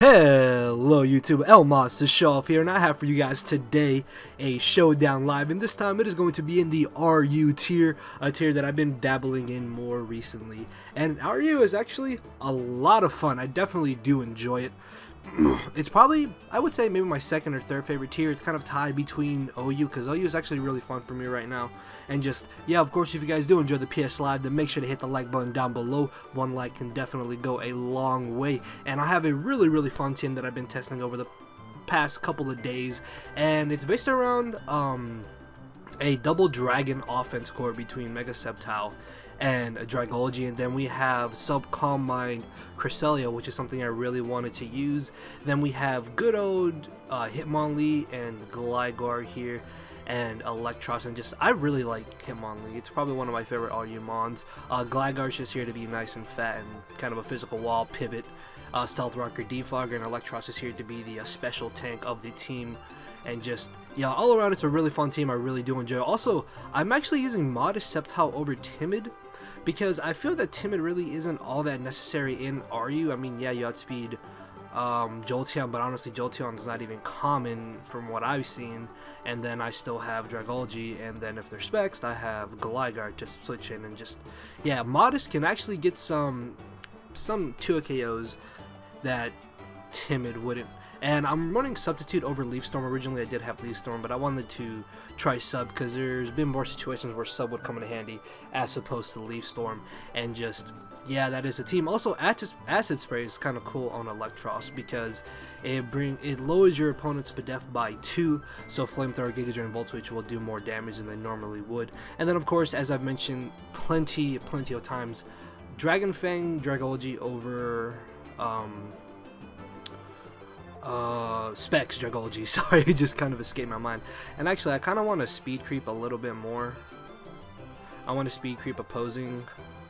Hello YouTube, Elmas the Show Off here, and I have for you guys today a showdown live, and this time it is going to be in the RU tier, a tier that I've been dabbling in more recently. And RU is actually a lot of fun. I definitely do enjoy it. It's probably, I would say, maybe my second or third favorite tier. It's kind of tied between OU, because OU is actually really fun for me right now. And just, yeah, of course, if you guys do enjoy the PS Live, then make sure to hit the like button down below. One like can definitely go a long way. And I have a really fun team that I've been testing over the past couple of days. And it's based around a double dragon offense core between Mega Sceptile and a Dragology, and then we have Sub-Calm Mind Cresselia, which is something I really wanted to use. Then we have good old Hitmonlee and Gligar here, and Electros, and just, I really like Hitmonlee. It's probably one of my favorite RU mons. Gligar's just here to be nice and fat and kind of a physical wall pivot. Stealth Rocker, Defogger, and Electros is here to be the special tank of the team. And just, yeah, all around it's a really fun team. I really do enjoy it. Also, I'm actually using Modest Sceptile over Timid, because I feel that Timid really isn't all that necessary in RU. I mean, yeah, you outspeed Jolteon, but honestly, Jolteon's not even common from what I've seen. And then I still have Dragology, and then if they're specs, I have Gligar to switch in. And just, yeah, Modest can actually get some 2 KOs that Timid wouldn't. And I'm running Substitute over Leaf Storm. Originally I did have Leaf Storm, but I wanted to try Sub because there's been more situations where Sub would come in handy as opposed to Leaf Storm. And just, yeah, that is a team. Also, Acid Spray is kind of cool on Electros because it lowers your opponent's Spadef by 2, so Flamethrower, Giga Drain, and Volt Switch will do more damage than they normally would. And then of course, as I've mentioned plenty of times, Dragon Fang Dragology over Specs Dragology, sorry, it just kind of escaped my mind. And actually, I kind of want to speed creep a little bit more. I want to speed creep opposing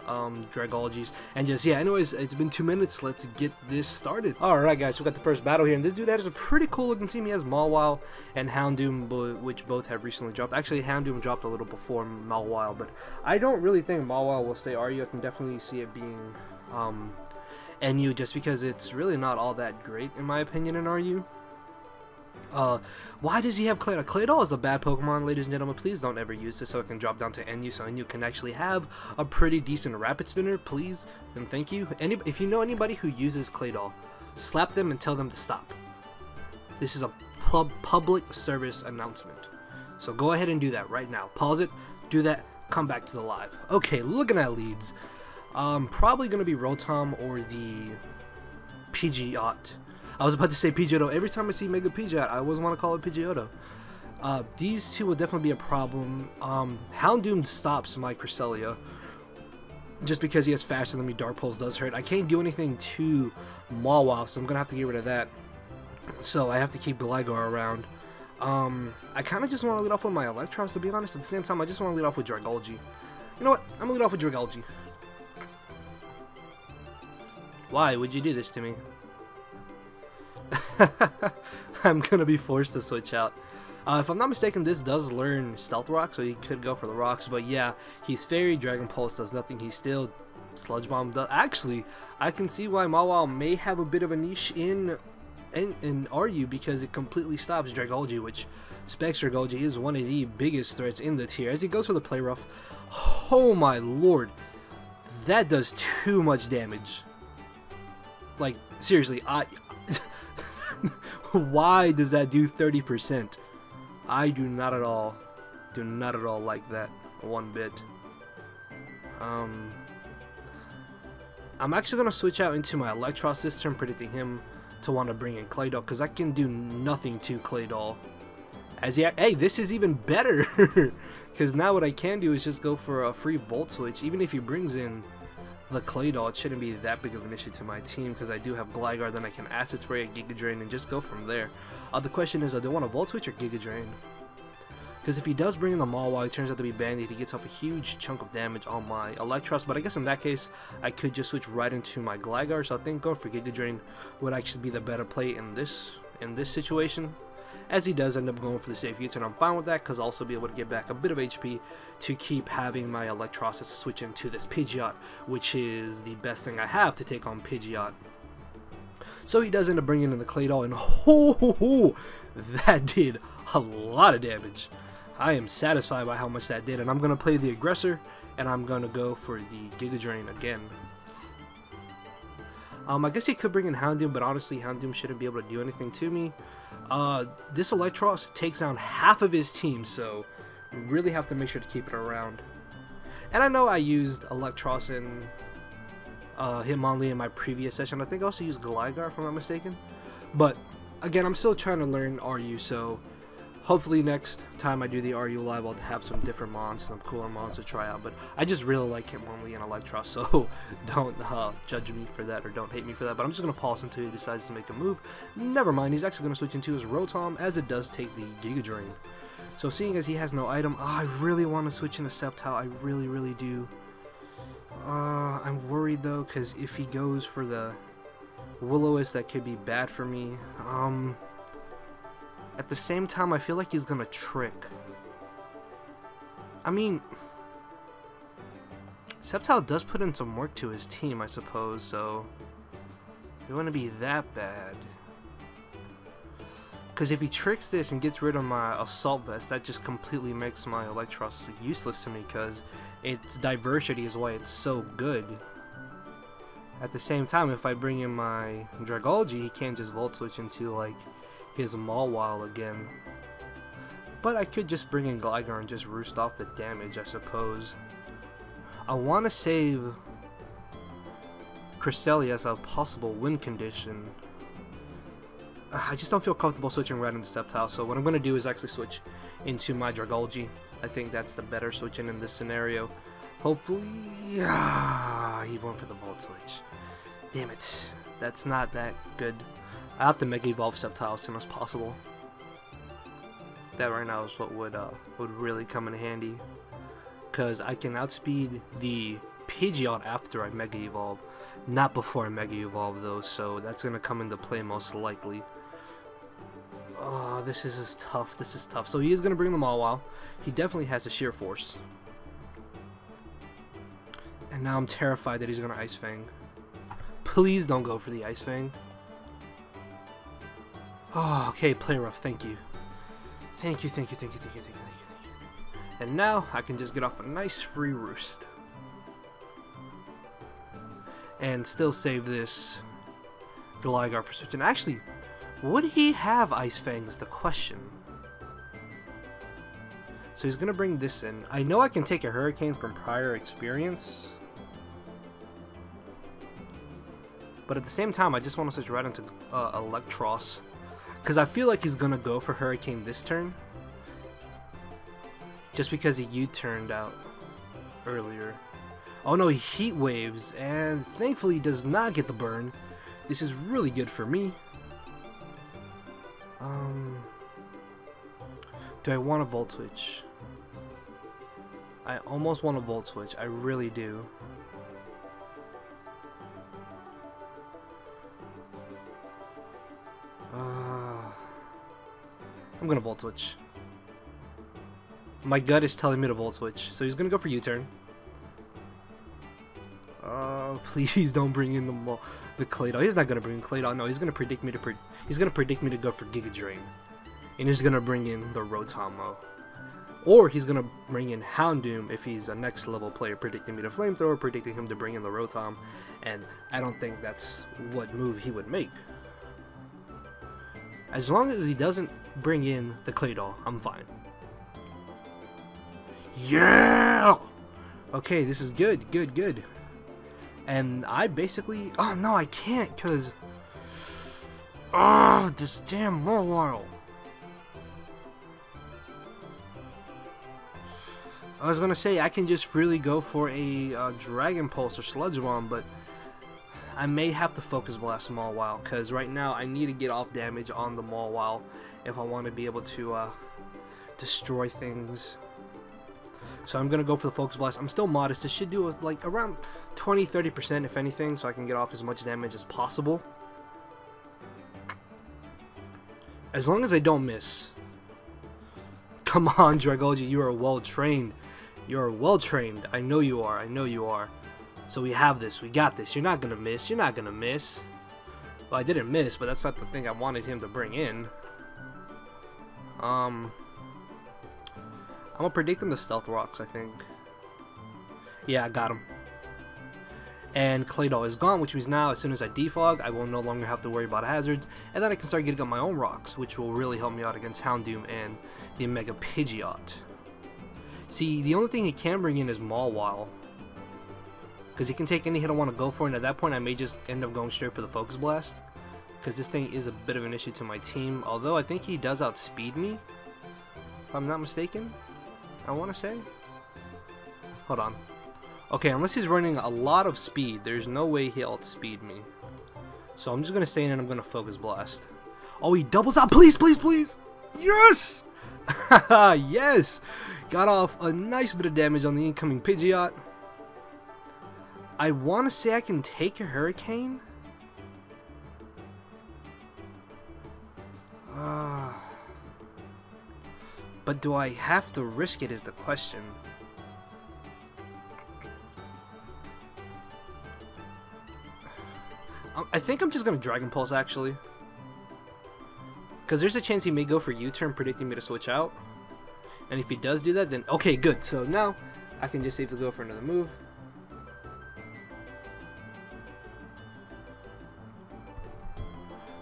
Dragologies. And just, yeah, anyways, it's been 2 minutes, let's get this started. Alright guys, so we got the first battle here, and this dude has a pretty cool looking team. He has Mawile and Houndoom, which both have recently dropped. Actually, Houndoom dropped a little before Mawile, but I don't really think Mawile will stay RU. I can definitely see it being NU, just because it's really not all that great in my opinion in RU. Why does he have Claydol? Claydol is a bad Pokemon, ladies and gentlemen. Please don't ever use this so it can drop down to NU, so NU can actually have a pretty decent Rapid Spinner, please, and thank you. If you know anybody who uses Claydol, slap them and tell them to stop. This is a public service announcement, so go ahead and do that right now. Pause it, do that, come back to the live. Okay, looking at leads. Probably going to be Rotom or the Pidgeot. I was about to say Pidgeotto. Every time I see Mega Pidgeot, I always want to call it Pidgeotto. These two will definitely be a problem. Houndoom stops my Cresselia just because he has faster than me. Dark Pulse does hurt. I can't do anything to Mawile, so I'm going to have to get rid of that. So I have to keep Gligar around. I kind of just want to lead off with my Electros, to be honest. At the same time, I just want to lead off with Dragology. You know what? I'm going to lead off with Dragology. Why would you do this to me? I'm gonna be forced to switch out. If I'm not mistaken, this does learn Stealth Rock, so he could go for the rocks. But yeah, he's Fairy, Dragon Pulse does nothing. He's still Sludge Bomb. Actually, I can see why Mawile may have a bit of a niche in RU, because it completely stops Dragology, which Specs Dragology is one of the biggest threats in the tier. As he goes for the Play Rough, oh my lord, that does too much damage. Like, seriously, why does that do 30%? I do not at all like that one bit. I'm actually going to switch out into my Electros this turn, predicting him to want to bring in Claydol, because I can do nothing to Claydol. Hey, this is even better, because now what I can do is just go for a free Volt Switch. Even if he brings in the Claydol, it shouldn't be that big of an issue to my team, because I do have Gligar. Then I can Acid Spray a Giga Drain and just go from there. The question is, do I want a Volt Switch or Giga Drain? Because if he does bring in the Mawile, he turns out to be Bandit. He gets off a huge chunk of damage on my Electros, but I guess in that case, I could just switch right into my Gligar. So I think going for Giga Drain would actually be the better play in this situation. as he does end up going for the safe U-turn. I'm fine with that because I'll also be able to get back a bit of HP to keep having my Electrosis switch into this Pidgeot, which is the best thing I have to take on Pidgeot. So he does end up bringing in the Claydol, and ho, that did a lot of damage. I am satisfied by how much that did, and I'm going to play the Aggressor, and I'm going to go for the Giga Drain again. I guess he could bring in Houndoom, but honestly, Houndoom shouldn't be able to do anything to me. This Electros takes down half of his team, so we really have to make sure to keep it around. And I know I used Electros and Hitmonlee in my previous session. I think I also used Gligar, if I'm not mistaken. But again, I'm still trying to learn RU, so hopefully next time I do the RU live, I'll have some different mons, some cooler mons to try out. But I just really like Hitmonlee and Electros, so don't judge me for that or don't hate me for that. But I'm just going to pause until he decides to make a move. Never mind, he's actually going to switch into his Rotom, as it does take the Giga Drain. So seeing as he has no item, I really want to switch into Sceptile. I really do. I'm worried though, because if he goes for the Will-O-Wisp, that could be bad for me. At the same time, I feel like he's gonna trick. I mean, Sceptile does put in some work to his team, I suppose, so it wouldn't be that bad. Because if he tricks this and gets rid of my Assault Vest, that just completely makes my Electros useless to me, because its diversity is why it's so good. At the same time, if I bring in my Dragology, he can't just Volt Switch into like his Mawile again. But I could just bring in Gligar and just roost off the damage, I suppose. I want to save Cresselia as a possible win condition. I just don't feel comfortable switching right into Sceptile, so what I'm going to do is actually switch into my Dragology. I think that's the better switching in this scenario. Hopefully, he went for the Volt Switch. Damn it, that's not that good. I have to Mega Evolve Sceptile as soon as possible. That right now is what would really come in handy, because I can outspeed the Pidgeot after I Mega Evolve, not before I Mega Evolve though, so that's going to come into play most likely. Oh, this is tough. This is tough. So he is going to bring the Mawile. He definitely has a Sheer Force. And now I'm terrified that he's going to Ice Fang. Please don't go for the Ice Fang. Oh, okay, Play Rough. Thank you. Thank you. And now I can just get off a nice free roost. And still save this Gligar for switching. Actually, would he have Ice Fang is the question. So he's going to bring this in. I know I can take a Hurricane from prior experience. But at the same time, I just want to switch right into Electros. Because I feel like he's going to go for Hurricane this turn. Just because he U-turned out earlier. Oh no, he Heat Waves, and thankfully he does not get the burn. This is really good for me. Do I want a Volt Switch? I almost want a Volt Switch, I really do. I'm gonna Volt Switch. My gut is telling me to Volt Switch, so he's gonna go for U-turn. Please don't bring in the Claydol. He's not gonna bring in Claydol. No, he's gonna predict me to go for Giga Drain, and he's gonna bring in the Rotom, or he's gonna bring in Houndoom if he's a next level player, predicting me to Flamethrower, predicting him to bring in the Rotom, and I don't think that's what move he would make. As long as he doesn't bring in the Claydol, I'm fine. Yeah! Okay, this is good, good. And I basically... Oh, no, I can't, because... Oh, this damn Mawile. I was going to say, I can just really go for a Dragon Pulse or Sludge Bomb, but... I may have to Focus Blast Mawile, because right now I need to get off damage on the Mawile if I want to be able to destroy things. So I'm going to go for the Focus Blast. I'm still modest. This should do like around 20-30% if anything, so I can get off as much damage as possible. As long as I don't miss. Come on, Dragology, you are well trained. You are well trained. I know you are. I know you are. So we have this. We got this. You're not going to miss. You're not going to miss. Well, I didn't miss, but that's not the thing I wanted him to bring in. I'm gonna predict him the Stealth Rocks, I think. Yeah, I got him. And Claydol is gone, which means now, as soon as I defog, I will no longer have to worry about hazards, and then I can start getting up my own rocks, which will really help me out against Houndoom and the Mega Pidgeot. See, the only thing he can bring in is Mawile, because he can take any hit I want to go for, and at that point I may just end up going straight for the Focus Blast, because this thing is a bit of an issue to my team, although I think he does outspeed me, if I'm not mistaken, I want to say. Hold on. Okay, unless he's running a lot of speed, there's no way he'll outspeed me. So I'm just going to stay in and I'm going to Focus Blast. Oh, he doubles out. Please, please, please. Yes! Yes! Got off a nice bit of damage on the incoming Pidgeot. I want to say I can take a Hurricane. But do I have to risk it is the question. I think I'm just going to Dragon Pulse, actually. Because there's a chance he may go for U-turn, predicting me to switch out. And if he does do that, then... Okay, good. So now, I can just safely go for another move.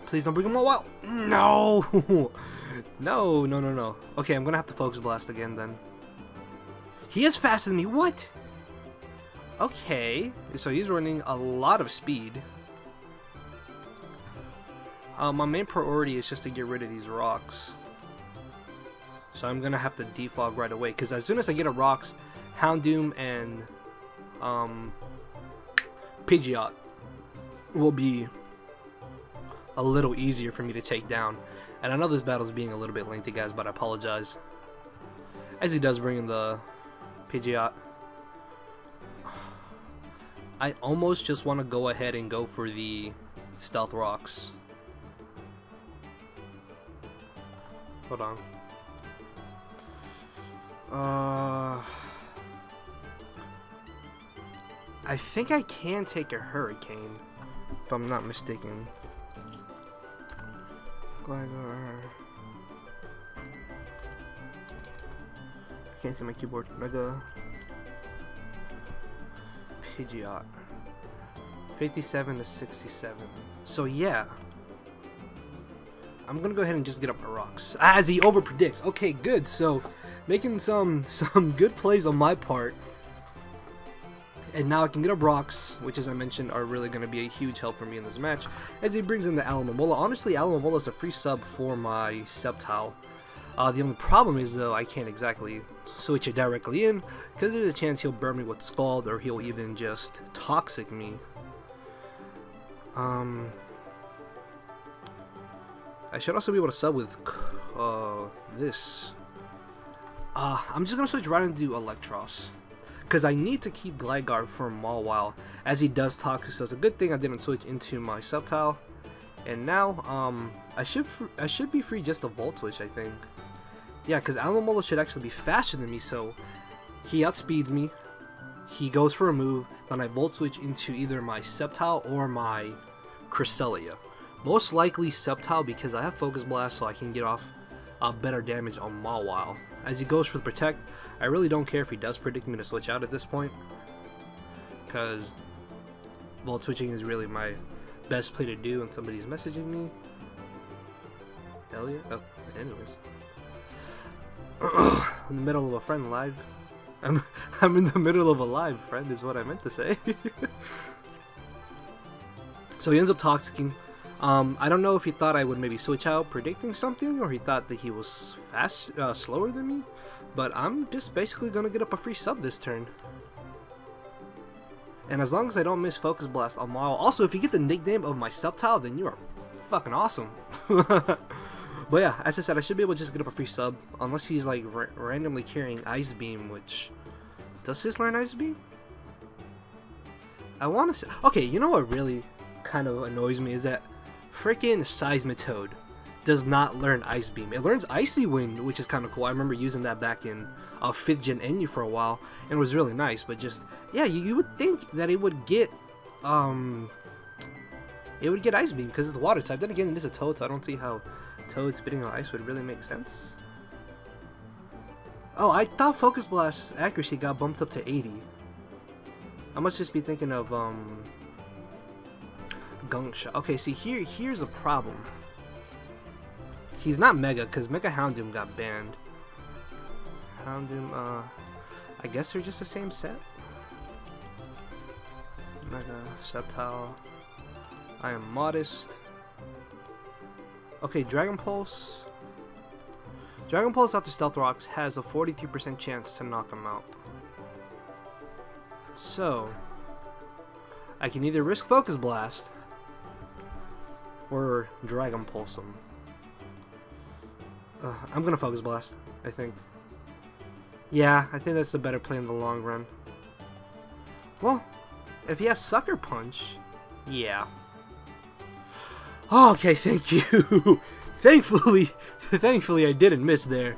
Please don't bring him all out. No! No, no, no, no. Okay, I'm going to have to Focus Blast again, then. He is faster than me. What? Okay. So he's running a lot of speed. My main priority is just to get rid of these rocks. So I'm gonna have to defog right away, because as soon as I get a rocks, Houndoom and Pidgeot will be a little easier for me to take down. And I know this battle's being a little bit lengthy, guys, but I apologize. As he does bring in the Pidgeot. I almost just want to go ahead and go for the Stealth Rocks. Hold on. I think I can take a Hurricane, if I'm not mistaken. Gligar. I can't see my keyboard. Mega Pidgeot. 57 to 67. So yeah. I'm gonna go ahead and just get up my rocks. As he over predicts. Okay, good. So making some good plays on my part. And now I can get up rocks, which as I mentioned are really gonna be a huge help for me in this match. As he brings in the Alomomola. Honestly, Alomomola is a free sub for my Sceptile. The only problem is though I can't exactly switch it directly in, because there's a chance he'll burn me with Scald, or he'll even just Toxic me. I should also be able to sub with this. I'm just gonna switch right into Electros, because I need to keep Gligar for Mawile, as he does Toxic. So it's a good thing I didn't switch into my Sceptile. And now I should be free just to Volt Switch, I think. Yeah, because Alomomola should actually be faster than me, so he outspeeds me. He goes for a move, then I Volt Switch into either my Sceptile or my Cresselia. Most likely Sceptile, because I have Focus Blast, so I can get off better damage on Mawile. As he goes for the Protect, I really don't care if he does predict me to switch out at this point, because Volt Switching is really my best play to do when somebody's messaging me. Hell yeah. Oh, anyways. In the middle of a friend live. I'm in the middle of a live, friend, is what I meant to say. So he ends up Toxicking. I don't know if he thought I would maybe switch out predicting something, or he thought that he was slower than me, but I'm just basically gonna get up a free sub this turn. And as long as I don't miss Focus Blast on Mawile. Also, if you get the nickname of my Sceptile, then you are fucking awesome. But yeah, as I said, I should be able to just get up a free sub, unless he's like randomly carrying Ice Beam, which... Does this learn Ice Beam? I want to say... Okay, you know what really kind of annoys me is that freaking Seismitoad does not learn Ice Beam. It learns Icy Wind, which is kind of cool. I remember using that back in 5th Gen NU for a while, and it was really nice. But just, yeah, you would think that it would get it would get Ice Beam because it's water type. Then again, it is a Toad, so I don't see how Toad spitting out ice would really make sense. Oh, I thought Focus Blast's accuracy got bumped up to 80. I must just be thinking of Gunk Shot. Okay, see here's a problem. He's not Mega because Mega Houndoom got banned. Houndoom, I guess they're just the same set. Mega Sceptile. I am modest. Okay, Dragon Pulse. Dragon Pulse after Stealth Rocks has a 43% chance to knock him out. So, I can either risk Focus Blast or Dragon Pulse him. I'm gonna Focus Blast, I think. Yeah, I think that's the better play in the long run. Well, if he has Sucker Punch, yeah. Oh, okay, thank you. Thankfully I didn't miss there,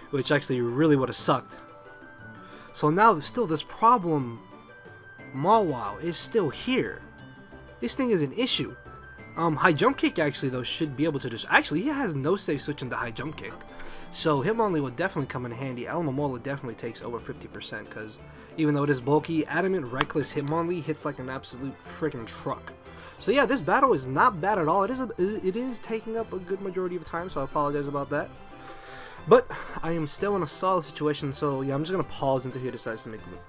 which actually really would have sucked. So now still this problem, Mawile, is still here. This thing is an issue. High Jump Kick actually though should be able to just actually he has no safe switch into High Jump Kick, so Hitmonlee will definitely come in handy. Alomomola definitely takes over 50% because even though it is bulky, Adamant Reckless Hitmonlee hits like an absolute freaking truck. So yeah, this battle is not bad at all. It is taking up a good majority of time, so I apologize about that. But I am still in a solid situation, so yeah, I'm just gonna pause until he decides to make a move.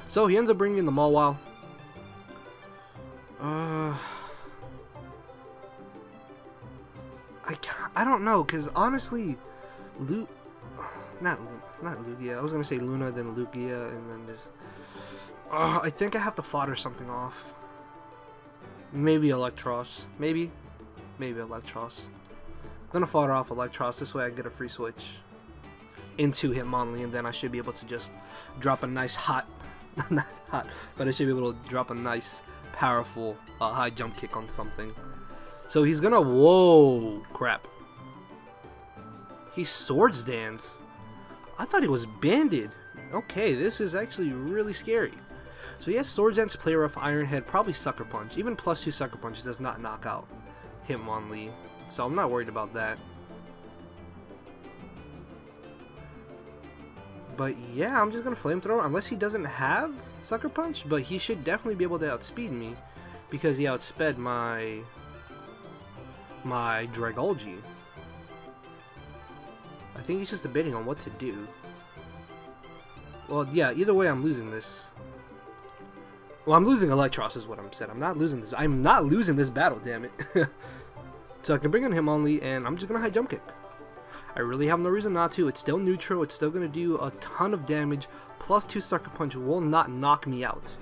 So he ends up bringing in the Mawile. I don't know, cause honestly, not Lugia. I was gonna say Luna, then Lugia, and then this. I think I have to fodder something off. Maybe Electros. Maybe Electros. I'm gonna fodder off Electros. This way I get a free switch into Hitmonlee, and then I should be able to just drop a nice hot, not hot, but I should be able to drop a nice, powerful high jump kick on something. So he's gonna, whoa, crap. He Swords Dance. I thought he was banded. Okay, this is actually really scary. So he has Swords Dance, Play Rough, Iron Head, probably Sucker Punch. Even +2 Sucker Punch does not knock out Hitmonlee, so I'm not worried about that. But yeah, I'm just gonna Flamethrower unless he doesn't have Sucker Punch, but he should definitely be able to outspeed me because he outsped my Dragolgy. I think he's just debating on what to do. Well, yeah, either way I'm losing this. Well, I'm losing Electros is what I'm saying. I'm not losing this. I'm not losing this battle, damn it. So I can bring in Hitmonlee, and I'm just gonna high jump kick. I really have no reason not to. It's still neutral. It's still gonna do a ton of damage. +2 Sucker Punch will not knock me out.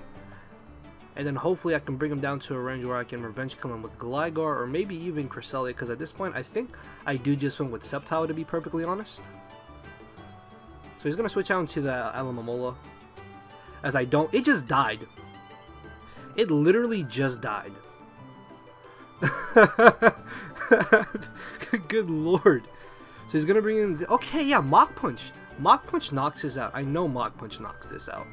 And then hopefully I can bring him down to a range where I can revenge kill him with Gligar or maybe even Cresselia, because at this point I think I do just swing with Sceptile, to be perfectly honest. So he's gonna switch out into the Alomomola. As I don't, it just died. It literally just died. Good lord. So he's gonna bring in, okay, yeah, Mach Punch. Mach Punch knocks this out. I know Mach Punch knocks this out.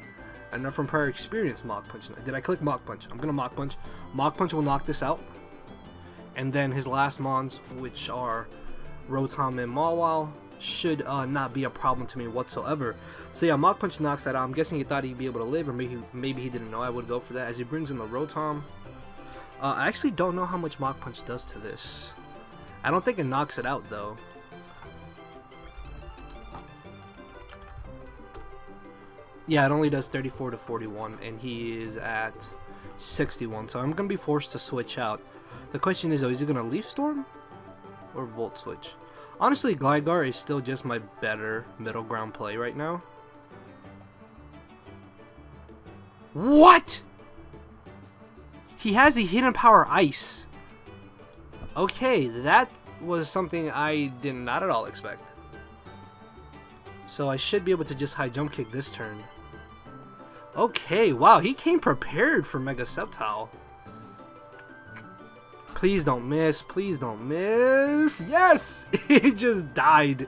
I know from prior experience Mach Punch. Did I click Mach Punch? I'm gonna Mach Punch. Mach Punch will knock this out. And then his last Mons, which are Rotom and Mawile, should not be a problem to me whatsoever. So yeah, Mach Punch knocks that out. I'm guessing he thought he'd be able to live, or maybe he didn't know I would go for that. As he brings in the Rotom, I actually don't know how much Mach Punch does to this. I don't think it knocks it out though. Yeah, it only does 34 to 41, and he is at 61, so I'm going to be forced to switch out. The question is, though, is he going to Leaf Storm or Volt Switch? Honestly, Gligar is still just my better middle ground play right now. What? He has a Hidden Power Ice. Okay, that was something I did not at all expect. So I should be able to just high jump kick this turn. Okay, wow, he came prepared for Mega Sceptile. Please don't miss, please don't miss. Yes! It just died.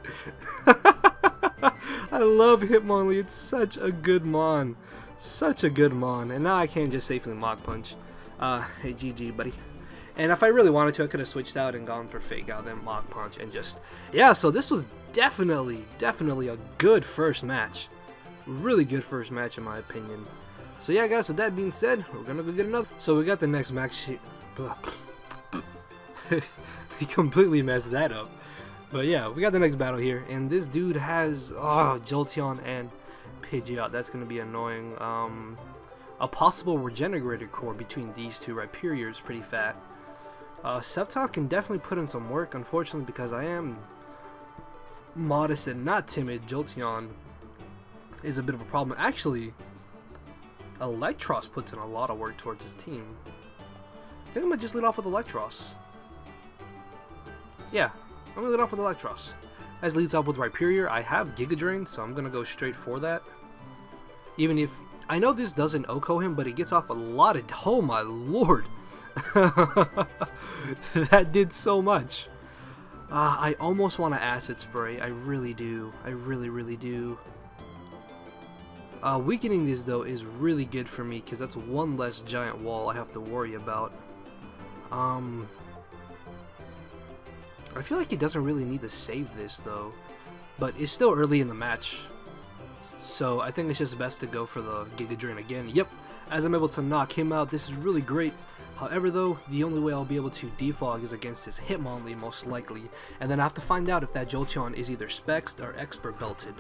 I love Hitmonlee, it's such a good mon. Such a good mon. And now I can't just safely Mach Punch. Hey, GG, buddy. And if I really wanted to, I could have switched out and gone for Fake Out, then Mach Punch, and just... Yeah, so this was definitely a good first match. Really good first match in my opinion. So yeah, guys, with that being said, we're gonna go get another. So we got the next match here. He completely messed that up. But yeah, we got the next battle here, and this dude has Jolteon and Pidgeot. That's gonna be annoying. A possible Regenerator core between these two. Rhyperior is pretty fat. Sceptile can definitely put in some work. Unfortunately, because I am modest and not timid, Jolteon is a bit of a problem. Actually, Electros puts in a lot of work towards his team. I think I'm gonna just lead off with Electros. Yeah, I'm gonna lead off with Electros. As leads off with Rhyperior, I have Giga Drain, so I'm gonna go straight for that. Even if I know this doesn't OHKO him, but it gets off a lot of. Oh my lord! That did so much. I almost want to Acid Spray. I really do. I really do. Weakening this though is really good for me because that's one less giant wall I have to worry about. I feel like he doesn't really need to save this though, but it's still early in the match, so I think it's just best to go for the Giga Drain again. Yep, as I'm able to knock him out, this is really great. However though, the only way I'll be able to defog is against his Hitmonlee most likely, and then I have to find out if that Jolteon is either Spexed or Expert Belted.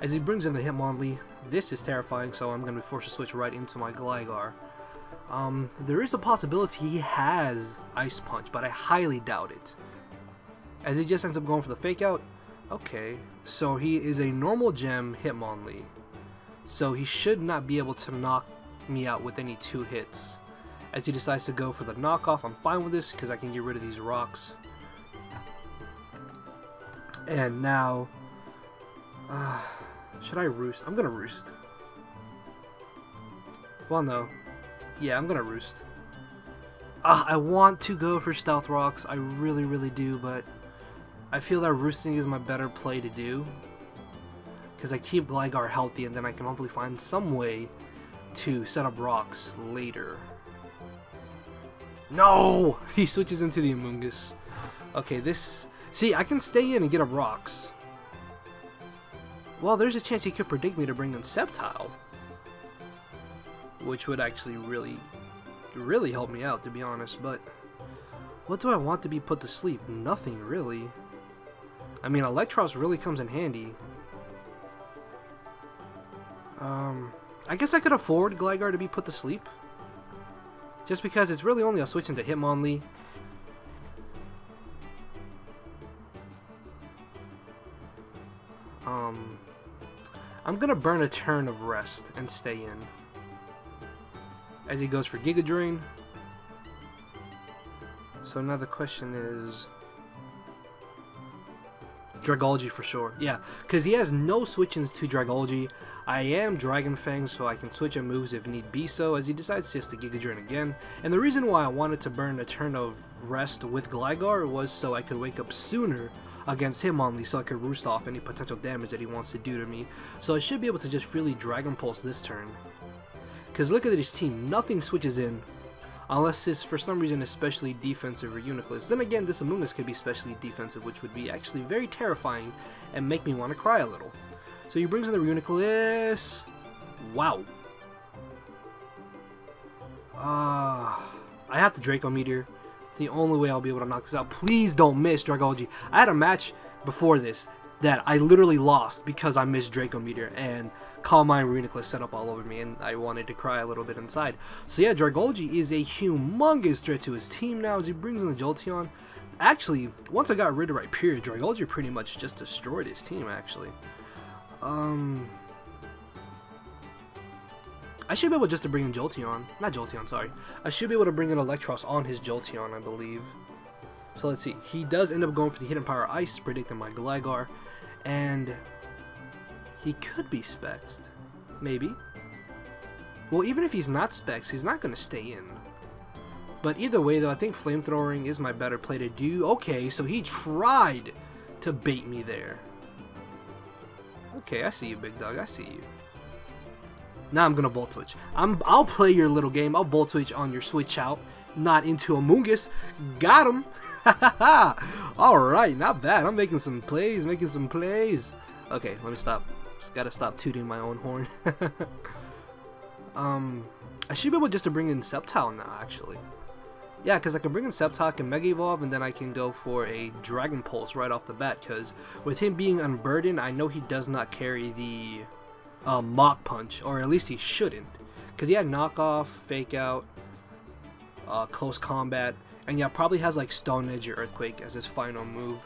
As he brings in the Hitmonlee, this is terrifying, so I'm going to be forced to switch right into my Gligar. There is a possibility he has Ice Punch, but I highly doubt it. As he just ends up going for the Fake Out. Okay, so he is a normal gem Hitmonlee, so he should not be able to knock me out with any 2 hits. As he decides to go for the knockoff, I'm fine with this because I can get rid of these rocks. And now, should I Roost? I'm gonna Roost. Well, no. Yeah, I'm gonna Roost. I want to go for Stealth Rocks. I really do, but I feel that Roosting is my better play to do. Because I keep Gligar healthy, and then I can hopefully find some way to set up rocks later. No! He switches into the Amoonguss. Okay, this... See, I can stay in and get up rocks. Well, there's a chance he could predict me to bring in Sceptile, which would actually really help me out, to be honest. But what do I want to be put to sleep? Nothing really. I mean, Electros really comes in handy. I guess I could afford Gligar to be put to sleep, just because it's really only a switch into Hitmonlee. I'm gonna burn a turn of rest and stay in. As he goes for Giga Drain. So now the question is... Dragology for sure. Yeah, because he has no switch-ins to Dragology. I am Dragon Fang, so I can switch in moves if need be so, as he decides just to Giga Drain again. And the reason why I wanted to burn a turn of rest with Gligar was so I could wake up sooner against Hitmonlee, so I could roost off any potential damage that he wants to do to me. So I should be able to just freely Dragon Pulse this turn. Because look at his team, nothing switches in, unless it's for some reason especially defensive or Uniclus. Then again, this Amoonguss could be especially defensive, which would be actually very terrifying and make me want to cry a little. So he brings in the Uniclus. Wow. I have the Draco Meteor. It's the only way I'll be able to knock this out. Please don't miss Dragology. I had a match before this that I literally lost because I missed Draco Meteor, and Calm Mind Uniclus set up all over me, and I wanted to cry a little bit inside. So yeah, Dragology is a humongous threat to his team now as he brings in the Jolteon. Actually, once I got rid of Rhyperior, Dragology pretty much just destroyed his team, actually. I should be able just to bring in Jolteon. Not Jolteon, sorry. I should be able to bring in Electros on his Jolteon, I believe. So let's see. He does end up going for the Hidden Power Ice, predicting my Gligar. And he could be Spexed. Maybe. Well, even if he's not Spexed, he's not going to stay in. But either way, though, I think Flamethrowing is my better play to do. Okay, so he tried to bait me there. Okay, I see you, big dog. I see you. Now I'm gonna Volt Switch. I'll play your little game. I'll Volt Switch on your switch out not into Amoongus. Got him. Alright, not bad. I'm making some plays, Okay, let me stop. Just gotta stop tooting my own horn. I should be able just to bring in Sceptile now, actually. Yeah, because I can bring in Sceptile and Mega Evolve, and then I can go for a Dragon Pulse right off the bat, because with him being unburdened, I know he does not carry the Mach Punch, or at least he shouldn't. Because he had Knock Off, Fake Out, Close Combat, and yeah, probably has like Stone Edge or Earthquake as his final move.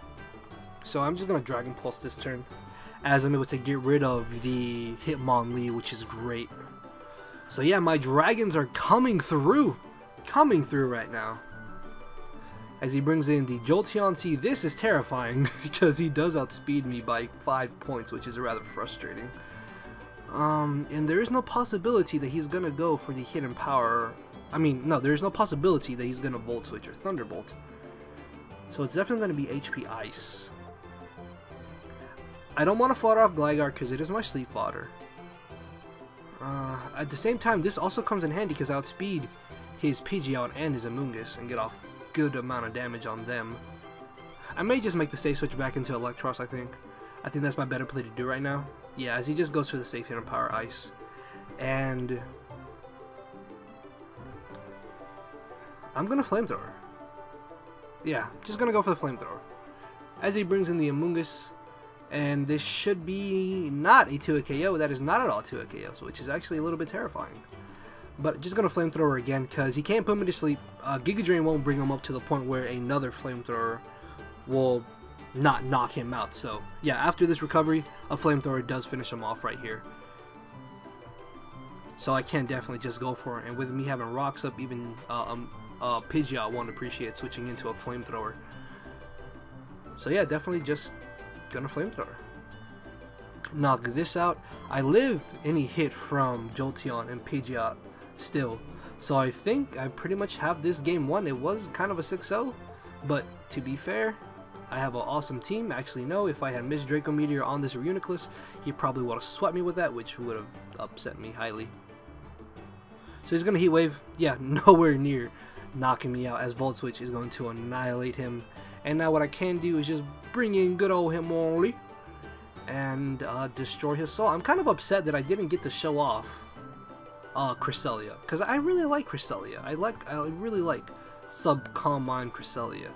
So I'm just going to Dragon Pulse this turn, as I'm able to get rid of the Hitmonlee, which is great. So yeah, my dragons are coming through right now. As he brings in the Jolteon. See, this is terrifying because he does outspeed me by 5 points, which is rather frustrating. And there is no possibility that he's gonna go for the hidden power. I mean, no, there is no possibility that he's gonna Volt Switch or Thunderbolt. So it's definitely gonna be HP Ice. I don't want to fodder off Gligar because it is my sleep fodder. At the same time, this also comes in handy because I outspeed his Pidgeot and his Amoongus and get off good amount of damage on them. I may just make the safe switch back into Electros, I think. I think that's my better play to do right now. Yeah, as he just goes for the safe hidden power Ice. And I'm gonna Flamethrower. Yeah, just gonna go for the Flamethrower. As he brings in the Amoongus. And this should be not a 2-hit KO. That is not at all 2-hit KO, which is actually a little bit terrifying. But just going to Flamethrower again, because he can't put me to sleep. Giga Drain won't bring him up to the point where another Flamethrower will not knock him out. So, yeah, after this recovery, a Flamethrower does finish him off right here. So I can definitely just go for it. And with me having rocks up, even Pidgeot won't appreciate switching into a Flamethrower. So yeah, definitely just gonna Flamethrower. Knock this out. I live any hit from Jolteon and Pidgeot still. So I think I pretty much have this game won. It was kind of a 6-0. But to be fair, I have an awesome team. Actually, no, if I had missed Draco Meteor on this Reuniclus, he probably would have swept me with that, which would have upset me highly. So he's going to Heat Wave. Yeah, nowhere near knocking me out, as Volt Switch is going to annihilate him. And now what I can do is just bring in good old Hitmonlee and destroy his soul. I'm kind of upset that I didn't get to show off Cresselia, because I really like Cresselia. I really like Subcombine Cresselia.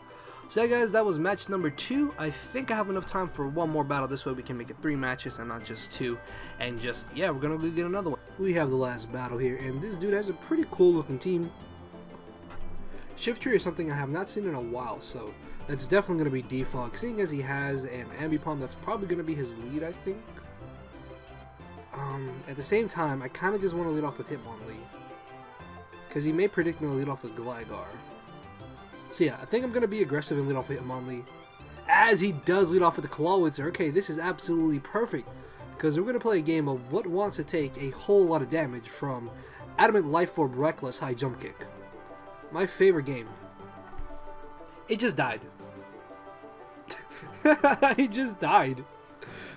So yeah, guys, that was match number 2. I think I have enough time for one more battle. This way we can make it 3 matches and not just 2. And just, yeah, we're gonna go get another one. We have the last battle here, and this dude has a pretty cool looking team. Shift Tree is something I have not seen in a while, so that's definitely going to be default. Seeing as he has an Ambipom, that's probably going to be his lead, I think. At the same time, I kind of just want to lead off with Hitmonlee, because he may predict me to lead off with Gligar. So yeah, I think I'm going to be aggressive and lead off with Hitmonlee, as he does lead off with the Clawitzer. Okay, this is absolutely perfect, because we're going to play a game of what wants to take a whole lot of damage from Adamant Life Orb Reckless High Jump Kick. My favorite game. It just died. He just died.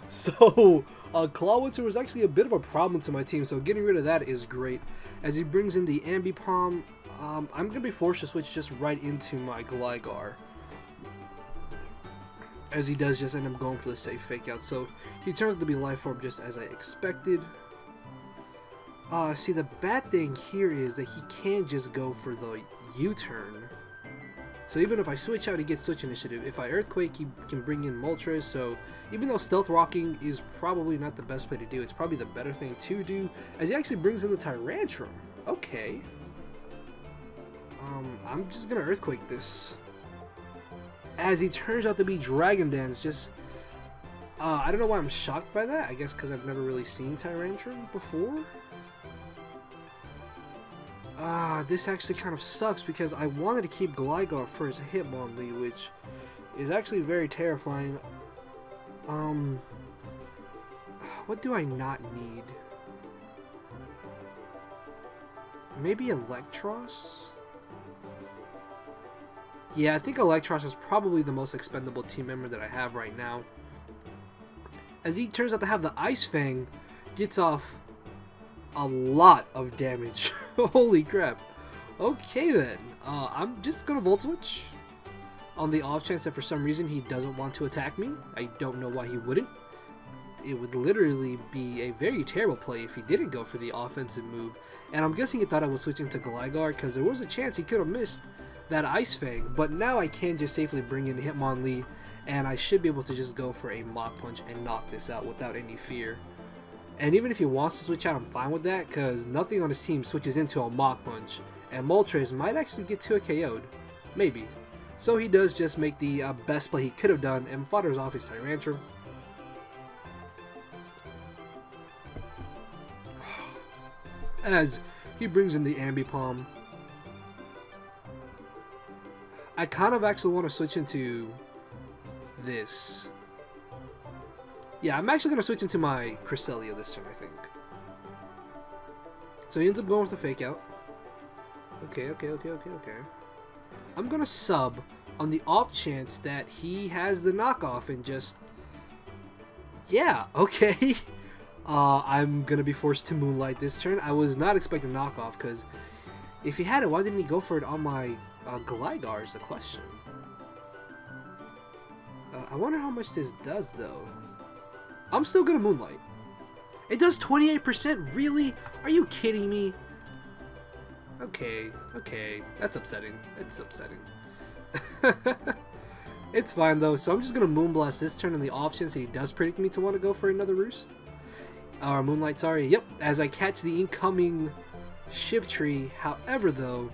So, Clawitzer was actually a bit of a problem to my team, so getting rid of that is great. As he brings in the Ambipom, I'm going to be forced to switch just right into my Gligar. As he does just end up going for the safe Fake Out. So, he turns out to be Life Orb just as I expected. See, the bad thing here is that he can't just go for the U-turn. So even if I switch out, he gets Switch Initiative. If I Earthquake, he can bring in Moltres. So even though Stealth Rocking is probably not the best play to do, it's probably the better thing to do, as he actually brings in the Tyrantrum. Okay. I'm just gonna Earthquake this. As he turns out to be Dragon Dance, just... I don't know why I'm shocked by that. I guess because I've never really seen Tyrantrum before. This actually kind of sucks because I wanted to keep Gligar for his Hitmonlee, which is actually very terrifying. What do I not need? Maybe Electros? Yeah, I think Electros is probably the most expendable team member that I have right now. As he turns out to have the Ice Fang, gets off a lot of damage. Holy crap. Okay then. I'm just gonna Volt Switch on the off chance that for some reason he doesn't want to attack me. I don't know why he wouldn't. It would literally be a very terrible play if he didn't go for the offensive move. And I'm guessing he thought I was switching to Gligar because there was a chance he could have missed that Ice Fang. But now I can just safely bring in Hitmonlee, and I should be able to just go for a Mach Punch and knock this out without any fear. And even if he wants to switch out, I'm fine with that because nothing on his team switches into a Mach Punch. And Moltres might actually get to a KO'd. Maybe. So he does just make the best play he could have done and foders off his Tyrantrum. As he brings in the Ambipom. I kind of actually want to switch into this. Yeah, I'm actually going to switch into my Cresselia this turn, I think. So he ends up going with the Fake Out. Okay. I'm going to sub on the off chance that he has the knockoff and just... Yeah, okay. I'm going to be forced to Moonlight this turn. I was not expecting knockoff because if he had it, why didn't he go for it on my Gligar is the question. I wonder how much this does though. I'm still going to Moonlight. It does 28%? Really? Are you kidding me? Okay. That's upsetting. It's upsetting. It's fine though. So I'm just going to Moonblast this turn on the off chance that he does predict me to want to go for another Roost. Or Moonlight, sorry. Yep, as I catch the incoming Shiftry. However though,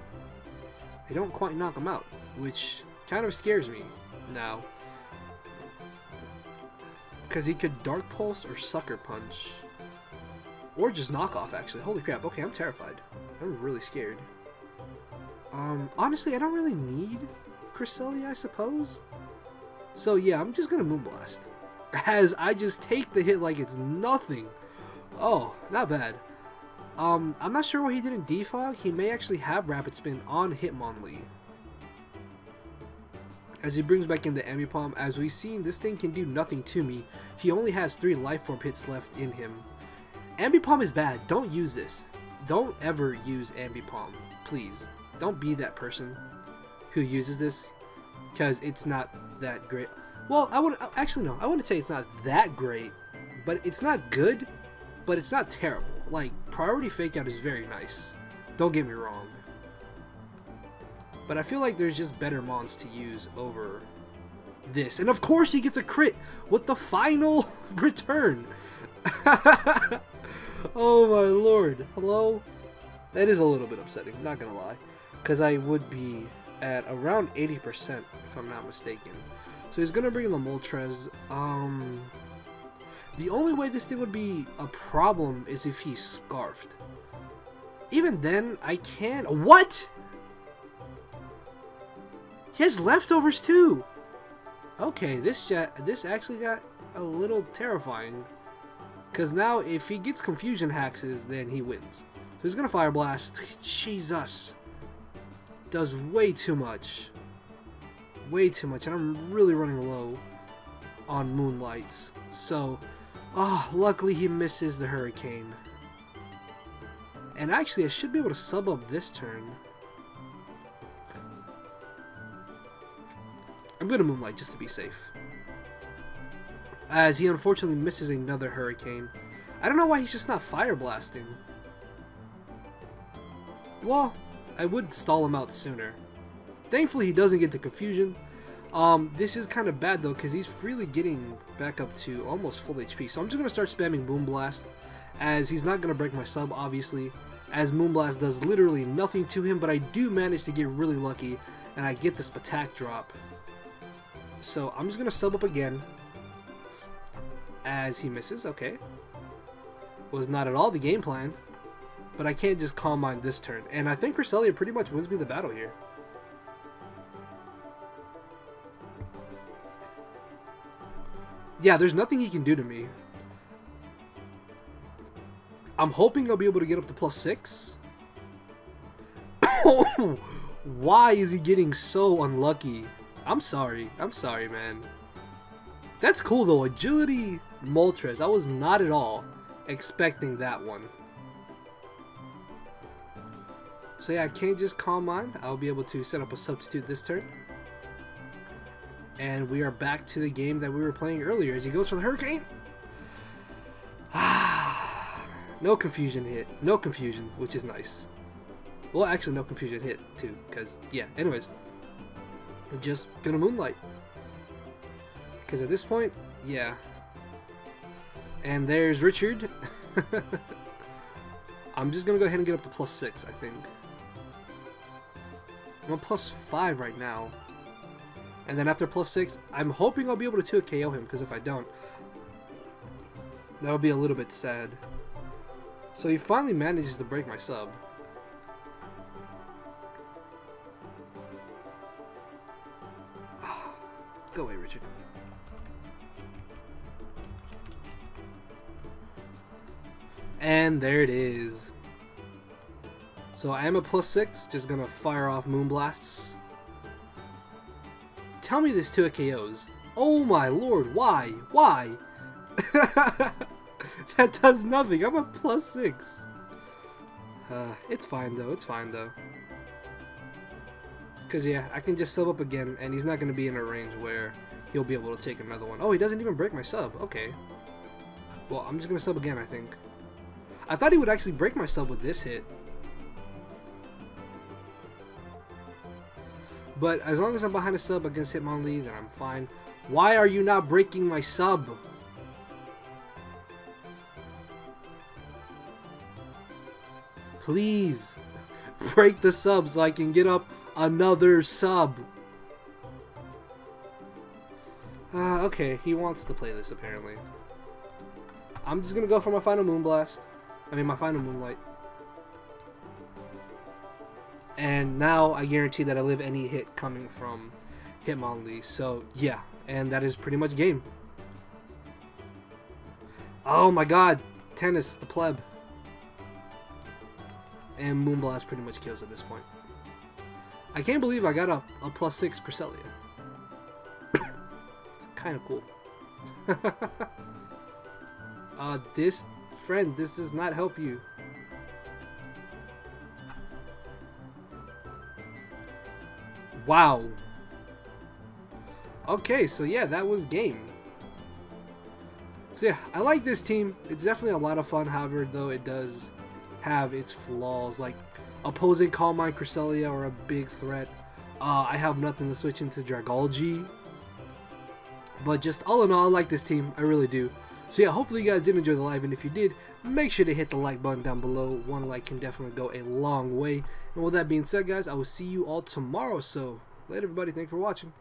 I don't quite knock him out, which kind of scares me now. Because he could Dark Pulse or Sucker Punch. Or just knock off, actually. Holy crap. Okay, I'm terrified. I'm really scared. Honestly, I don't really need Cresselia, I suppose. So yeah, I'm just going to Moonblast. As I just take the hit like it's nothing. Oh, not bad. I'm not sure what he did in Defog. He may actually have Rapid Spin on Hitmonlee. As he brings back in the Ambipom, as we've seen, this thing can do nothing to me. He only has 3 Life Orb hits left in him. Ambipom is bad. Don't use this. Don't ever use Ambipom. Please. Don't be that person who uses this, because it's not that great. Well, I wouldn't say it's not that great, but it's not good, but it's not terrible. Like, Priority Fake Out is very nice. Don't get me wrong. But I feel like there's just better mons to use over this. And of course he gets a crit with the final return. Oh my lord. Hello? That is a little bit upsetting, not gonna lie. Because I would be at around 80% if I'm not mistaken. So he's gonna bring in the Moltres. The only way this thing would be a problem is if he's Scarfed. Even then, I can... What?! He has leftovers too! Okay, this actually got a little terrifying. Because now, if he gets Confusion Hexes, then he wins. So he's gonna Fire Blast. Jesus! Does way too much. Way too much, and I'm really running low on Moonlights. So, luckily he misses the Hurricane. And actually, I should be able to sub up this turn. I'm going to Moonlight just to be safe. As he unfortunately misses another Hurricane. I don't know why he's just not Fire Blasting. Well, I would stall him out sooner. Thankfully he doesn't get the Confusion. This is kind of bad though because he's freely getting back up to almost full HP. So I'm just going to start spamming Moonblast. As he's not going to break my sub obviously. As Moonblast does literally nothing to him. But I do manage to get really lucky. And I get this attack drop. So I'm just going to sub up again. As he misses, okay. Was not at all the game plan. But I can't just Calm Mind this turn. And I think Cresselia pretty much wins me the battle here. Yeah, there's nothing he can do to me. I'm hoping I'll be able to get up to +6. Why is he getting so unlucky? I'm sorry, man. That's cool though, Agility Moltres. I was not at all expecting that one. So yeah, I can't just Calm Mind. I'll be able to set up a substitute this turn. And we are back to the game that we were playing earlier as he goes for the Hurricane. No confusion hit. No confusion, which is nice. Well, actually, no confusion hit, too. Because, yeah, anyways. We're just gonna Moonlight. Because at this point, yeah. And there's Richard. I'm just gonna go ahead and get up to +6, I think. I'm on +5 right now. And then after +6, I'm hoping I'll be able to 2-KO him, because if I don't, that'll be a little bit sad. So he finally manages to break my sub. Go away, Richard. And there it is. So I am a +6, just gonna fire off Moonblasts. Tell me this 2-KOs. Oh my lord, why? Why? That does nothing. I'm a +6. It's fine though, it's fine though. Because yeah, I can just sub up again and he's not going to be in a range where he'll be able to take another one. Oh, he doesn't even break my sub. Okay. Well, I'm just going to sub again, I think. I thought he would actually break my sub with this hit. But as long as I'm behind a sub against Hitmonlee, then I'm fine. Why are you not breaking my sub? Please break the sub so I can get up another sub. Okay, he wants to play this apparently. I'm just gonna go for my final Moonblast. I mean my final Moonlight. And now I guarantee that I live any hit coming from Hitmonlee. So yeah, and that is pretty much game. Oh my god, Tennis, the pleb. And Moonblast pretty much kills at this point. I can't believe I got a +6 Cresselia. It's kind of cool. This friend, this does not help you. Wow. Okay, so yeah, that was game. So yeah, I like this team. It's definitely a lot of fun, however, though it does have its flaws, like opposing Calm Mind Cresselia are a big threat. I have nothing to switch into Dragalge. But just all in all, I like this team. I really do. So yeah, hopefully you guys did enjoy the live, and if you did, make sure to hit the like button down below. One like can definitely go a long way. And with that being said, guys, I will see you all tomorrow. So later, everybody. Thanks for watching.